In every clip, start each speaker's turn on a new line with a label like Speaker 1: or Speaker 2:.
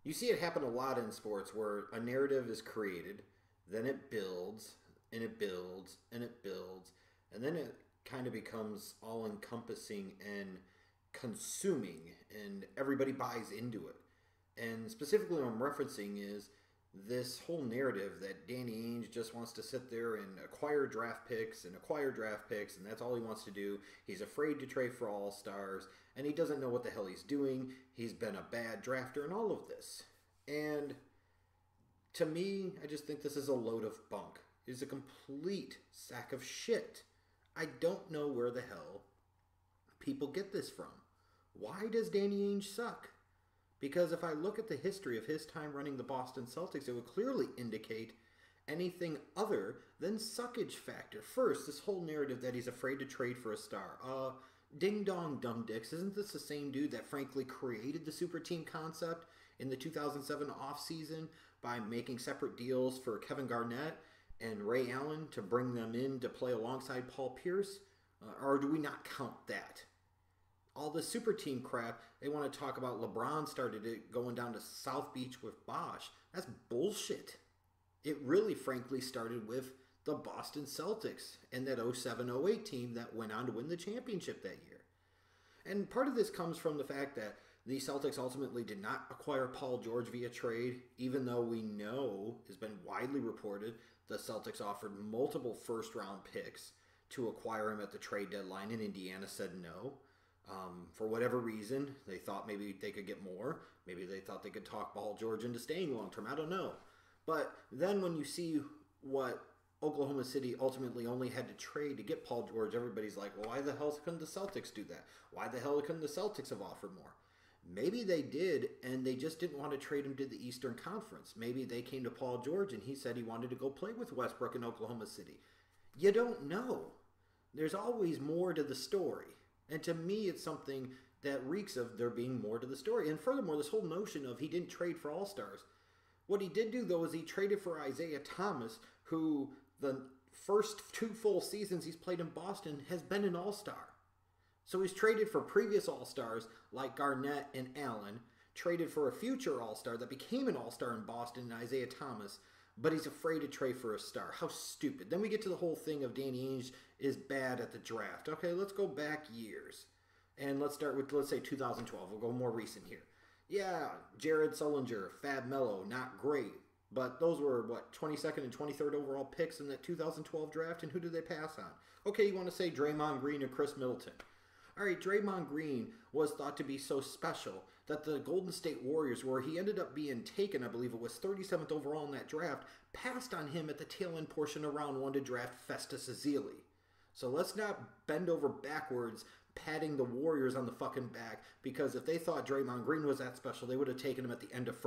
Speaker 1: You see it happen a lot in sports where a narrative is created, then it builds and it builds and it builds, and then it kind of becomes all encompassing and consuming, and everybody buys into it. And specifically, what I'm referencing is this whole narrative that Danny Ainge just wants to sit there and acquire draft picks and acquire draft picks, and that's all he wants to do. He's afraid to trade for all stars, and he doesn't know what the hell he's doing. He's been a bad drafter and all of this. And to me, I just think this is a load of bunk. It is a complete sack of shit. I don't know where the hell people get this from. Why does Danny Ainge suck? Because if I look at the history of his time running the Boston Celtics, it would clearly indicate anything other than suckage factor. First, this whole narrative that he's afraid to trade for a star. Ding dong dumb dicks. Isn't this the same dude that frankly created the super team concept in the 2007 offseason by making separate deals for Kevin Garnett and Ray Allen to bring them in to play alongside Paul Pierce? Or do we not count that? All the super team crap, they want to talk about LeBron started it going down to South Beach with Bosch. That's bullshit. It really, frankly, started with the Boston Celtics and that 07-08 team that went on to win the championship that year. And part of this comes from the fact that the Celtics ultimately did not acquire Paul George via trade, even though we know, has been widely reported, the Celtics offered multiple first-round picks to acquire him at the trade deadline, and Indiana said no. For whatever reason, they thought maybe they could get more. Maybe they thought they could talk Paul George into staying long term. I don't know. But then when you see what Oklahoma City ultimately only had to trade to get Paul George, everybody's like, well, why the hell couldn't the Celtics do that? Why the hell couldn't the Celtics have offered more? Maybe they did, and they just didn't want to trade him to the Eastern Conference. Maybe they came to Paul George and he said he wanted to go play with Westbrook in Oklahoma City. You don't know. There's always more to the story. And to me, it's something that reeks of there being more to the story. And furthermore, this whole notion of he didn't trade for all-stars. What he did do, though, is he traded for Isaiah Thomas, who the first 2 full seasons he's played in Boston has been an all-star. So he's traded for previous all-stars like Garnett and Allen, traded for a future all-star that became an all-star in Boston in Isaiah Thomas, but he's afraid to trade for a star. How stupid. Then we get to the whole thing of Danny Ainge is bad at the draft. Okay, let's go back years. And let's start with, let's say, 2012. We'll go more recent here. Yeah, Jared Sullinger, Fab Melo, not great. But those were, 22nd and 23rd overall picks in that 2012 draft, and who did they pass on? Okay, you want to say Draymond Green or Chris Middleton. All right, Draymond Green was thought to be so special that the Golden State Warriors, where he ended up being taken, I believe it was 37th overall in that draft, passed on him at the tail end portion of round 1 to draft Festus Ezeli. So let's not bend over backwards patting the Warriors on the fucking back, because if they thought Draymond Green was that special, they would have taken him at the end of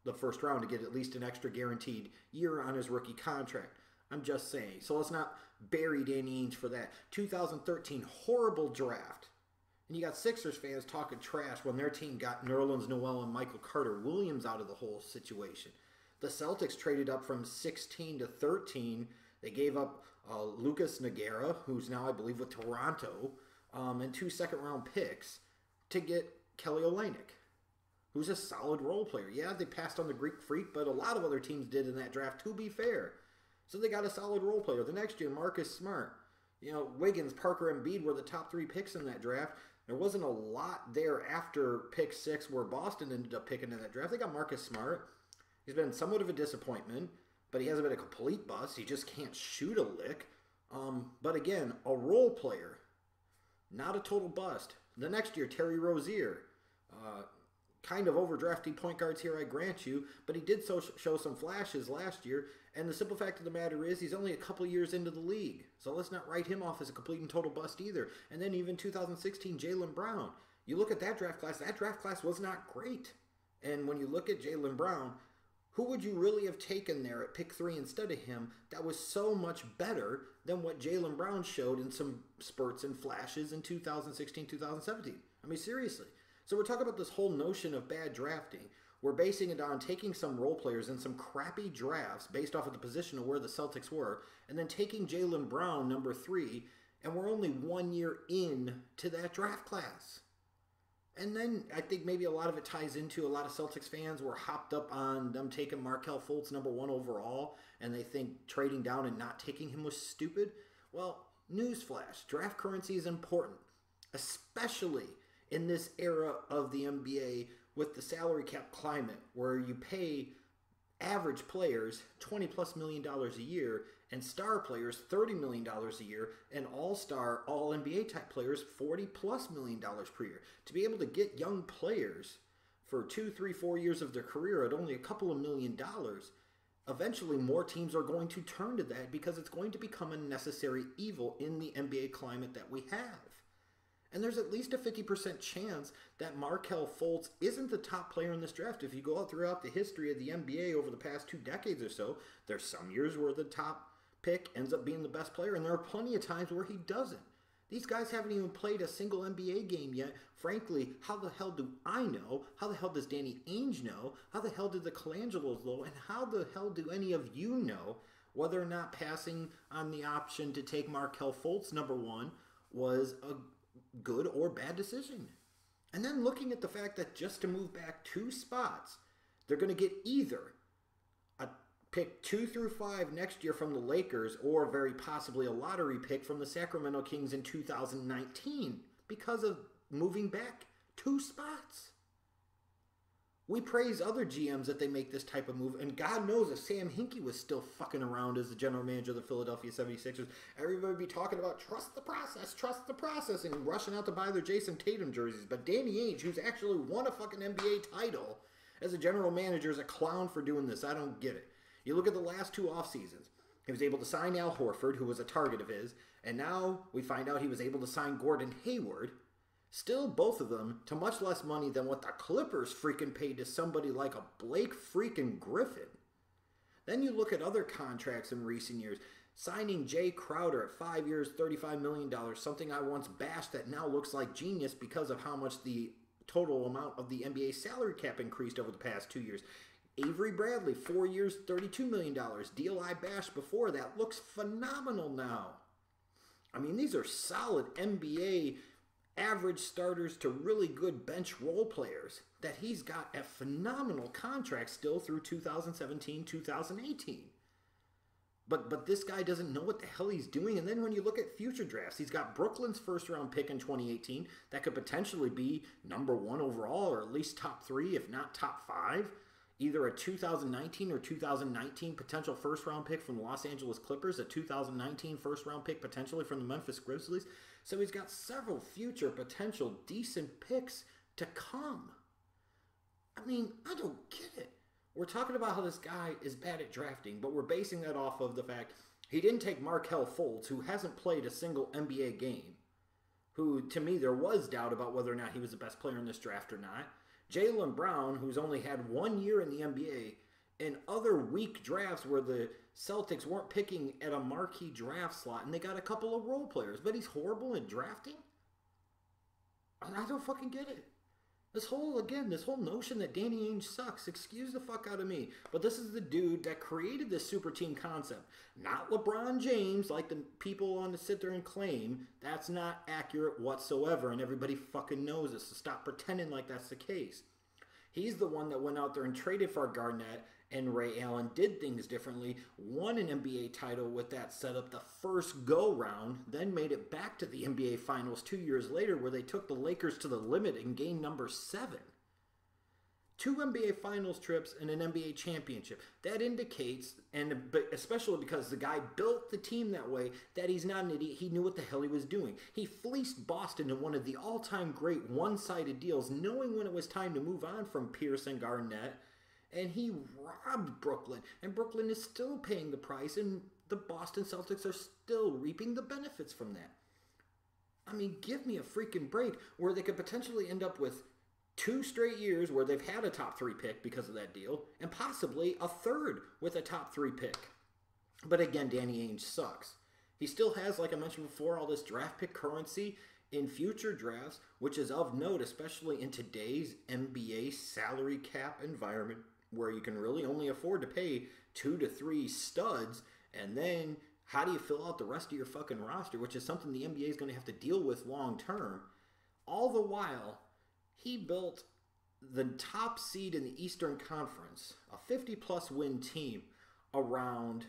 Speaker 1: the first round to get at least an extra guaranteed year on his rookie contract. I'm just saying. So let's not bury Danny Ainge for that. 2013, horrible draft. And you got Sixers fans talking trash when their team got Nerlens Noel and Michael Carter-Williams out of the whole situation. The Celtics traded up from 16 to 13. They gave up Lucas Nogueira, who's now, I believe, with Toronto, and 2 second-round picks to get Kelly Olynyk, who's a solid role player. Yeah, they passed on the Greek Freak, but a lot of other teams did in that draft, to be fair. So they got a solid role player. The next year, Marcus Smart. Wiggins, Parker, and Embiid were the top 3 picks in that draft. There wasn't a lot there after pick 6 where Boston ended up picking in that draft. They got Marcus Smart. He's been somewhat of a disappointment, but he hasn't been a complete bust. He just can't shoot a lick. But again, a role player, not a total bust. The next year, Terry Rozier. Kind of overdrafted point guards here, I grant you, but he did show some flashes last year, and the simple fact of the matter is he's only a couple years into the league, so let's not write him off as a complete and total bust either. And then even 2016, Jaylen Brown. You look at that draft class was not great. And when you look at Jaylen Brown, who would you really have taken there at pick 3 instead of him that was so much better than what Jaylen Brown showed in some spurts and flashes in 2016, 2017? I mean, seriously. So we're talking about this whole notion of bad drafting. We're basing it on taking some role players in some crappy drafts based off of the position of where the Celtics were, and then taking Jaylen Brown, number 3, and we're only 1 year in to that draft class. And then I think maybe a lot of it ties into a lot of Celtics fans were hopped up on them taking Markelle Fultz #1 overall, and they think trading down and not taking him was stupid. Well, newsflash, draft currency is important, especially in this era of the NBA with the salary cap climate where you pay average players $20+ million a year and star players $30 million a year and all-star, all-NBA type players $40+ million per year. To be able to get young players for 2, 3, 4 years of their career at only a couple of $1 million, eventually more teams are going to turn to that because it's going to become a necessary evil in the NBA climate that we have. And there's at least a 50% chance that Markelle Fultz isn't the top player in this draft. If you go out throughout the history of the NBA over the past 2 decades or so, there's some years where the top pick ends up being the best player, and there are plenty of times where he doesn't. These guys haven't even played a single NBA game yet. Frankly, how the hell do I know? How the hell does Danny Ainge know? How the hell did the Colangelos know? And how the hell do any of you know whether or not passing on the option to take Markelle Fultz #1 was a good or bad decision? And then looking at the fact that just to move back 2 spots, they're going to get either a pick 2 through 5 next year from the Lakers or very possibly a lottery pick from the Sacramento Kings in 2019 because of moving back 2 spots. We praise other GMs that they make this type of move, and God knows if Sam Hinkie was still fucking around as the general manager of the Philadelphia 76ers, everybody would be talking about trust the process, and rushing out to buy their Jason Tatum jerseys. But Danny Ainge, who's actually won a fucking NBA title as a general manager, is a clown for doing this. I don't get it. You look at the last 2 off seasons. He was able to sign Al Horford, who was a target of his, and now we find out he was able to sign Gordon Hayward. Still, both of them to much less money than what the Clippers freaking paid to somebody like a Blake freaking Griffin. Then you look at other contracts in recent years. Signing Jay Crowder at 5 years, $35 million, something I once bashed that now looks like genius because of how much the total amount of the NBA salary cap increased over the past 2 years. Avery Bradley, 4 years, $32 million. Deal I bashed before that looks phenomenal now. I mean, these are solid NBA average starters to really good bench role players that he's got a phenomenal contract still through 2017, 2018. But this guy doesn't know what the hell he's doing. And then when you look at future drafts, he's got Brooklyn's first-round pick in 2018 that could potentially be #1 overall, or at least top 3, if not top 5. Either a 2019 or 2019 potential first-round pick from the Los Angeles Clippers, a 2019 first-round pick potentially from the Memphis Grizzlies. So he's got several future potential decent picks to come. I mean, I don't get it. We're talking about how this guy is bad at drafting, but we're basing that off of the fact he didn't take Markelle Fultz, who hasn't played a single NBA game, who, to me, there was doubt about whether or not he was the best player in this draft or not. Jaylen Brown, who's only had 1 year in the NBA, and other weak drafts where the Celtics weren't picking at a marquee draft slot, and they got a couple of role players, but he's horrible at drafting? I don't fucking get it. This whole notion that Danny Ainge sucks, excuse the fuck out of me, but this is the dude that created this super team concept. Not LeBron James, like the people want to sit there and claim. That's not accurate whatsoever, and everybody fucking knows it, so stop pretending like that's the case. He's the one that went out there and traded for Garnett and Ray Allen, did things differently, won an NBA title with that setup the first go-round, then made it back to the NBA Finals 2 years later where they took the Lakers to the limit in game #7. 2 NBA Finals trips and an NBA championship. That indicates, but especially because the guy built the team that way, that he's not an idiot. He knew what the hell he was doing. He fleeced Boston in one of the all-time great one-sided deals, knowing when it was time to move on from Pierce and Garnett. And he robbed Brooklyn. And Brooklyn is still paying the price. And the Boston Celtics are still reaping the benefits from that. I mean, give me a freaking break where they could potentially end up with 2 straight years where they've had a top 3 pick because of that deal. And possibly a third with a top 3 pick. But again, Danny Ainge sucks. He still has, like I mentioned before, all this draft pick currency in future drafts, which is of note, especially in today's NBA salary cap environment, where you can really only afford to pay 2 to 3 studs, and then how do you fill out the rest of your fucking roster, which is something the NBA is going to have to deal with long term. All the while, He built the top seed in the Eastern Conference, a 50-plus win team, around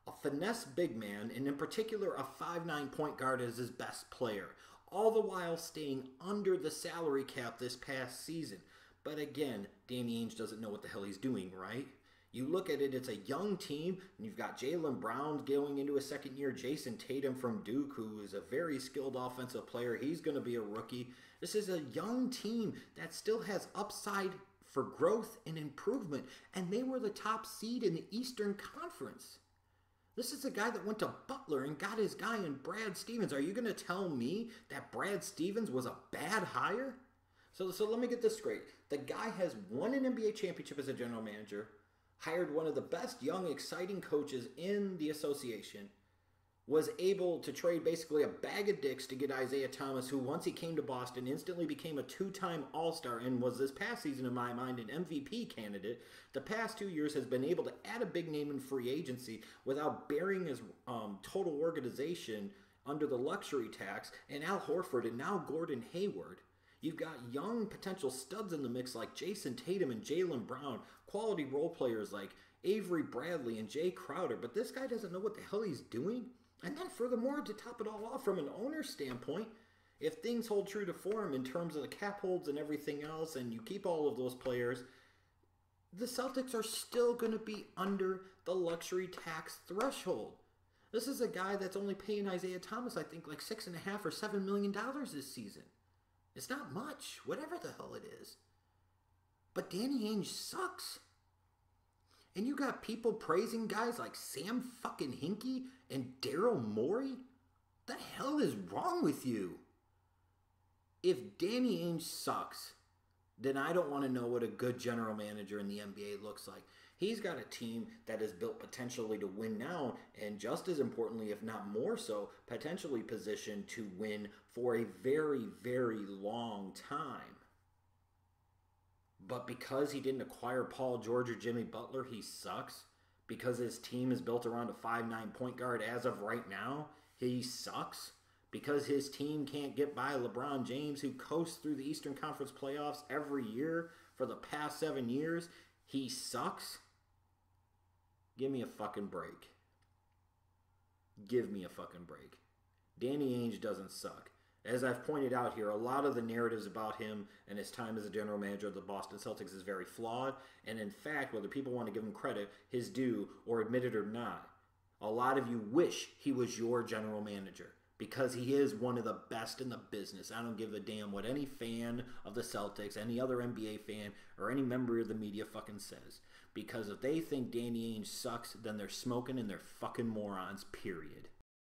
Speaker 1: a finesse big man, and in particular a 5'9" point guard as his best player, all the while staying under the salary cap this past season. But again, Danny Ainge doesn't know what the hell he's doing, right? You look at it, it's a young team, and you've got Jaylen Brown going into his second year, Jason Tatum from Duke, who is a very skilled offensive player. He's going to be a rookie. This is a young team that still has upside for growth and improvement, and they were the top seed in the Eastern Conference. This is a guy that went to Butler and got his guy in Brad Stevens. Are you going to tell me that Brad Stevens was a bad hire? So let me get this straight. The guy has won an NBA championship as a general manager, hired one of the best young, exciting coaches in the association, was able to trade basically a bag of dicks to get Isaiah Thomas, who once he came to Boston instantly became a two-time All-Star and was this past season, in my mind, an MVP candidate. The past 2 years has been able to add a big name in free agency without burying his total organization under the luxury tax, and Al Horford and now Gordon Hayward. You've got young potential studs in the mix like Jason Tatum and Jaylen Brown, quality role players like Avery Bradley and Jay Crowder, but this guy doesn't know what the hell he's doing. And then furthermore, to top it all off from an owner's standpoint, if things hold true to form in terms of the cap holds and everything else, and you keep all of those players, the Celtics are still going to be under the luxury tax threshold. This is a guy that's only paying Isaiah Thomas, I think, like $6.5 or $7 million this season. It's not much, whatever the hell it is. But Danny Ainge sucks. And you got people praising guys like Sam fucking Hinkie and Daryl Morey? The hell is wrong with you? If Danny Ainge sucks, then I don't want to know what a good general manager in the NBA looks like. He's got a team that is built potentially to win now, and just as importantly, if not more so, potentially positioned to win for a very, very long time. But because he didn't acquire Paul George or Jimmy Butler, he sucks. Because his team is built around a 5'9" point guard as of right now, he sucks. Because his team can't get by LeBron James, who coasts through the Eastern Conference playoffs every year for the past 7 years, he sucks. Give me a fucking break. Give me a fucking break. Danny Ainge doesn't suck. As I've pointed out here, a lot of the narratives about him and his time as a general manager of the Boston Celtics is very flawed. And in fact, whether people want to give him credit, his due, or admit it or not, a lot of you wish he was your general manager. Because he is one of the best in the business. I don't give a damn what any fan of the Celtics, any other NBA fan, or any member of the media fucking says. Because if they think Danny Ainge sucks, then they're smoking and they're fucking morons, period.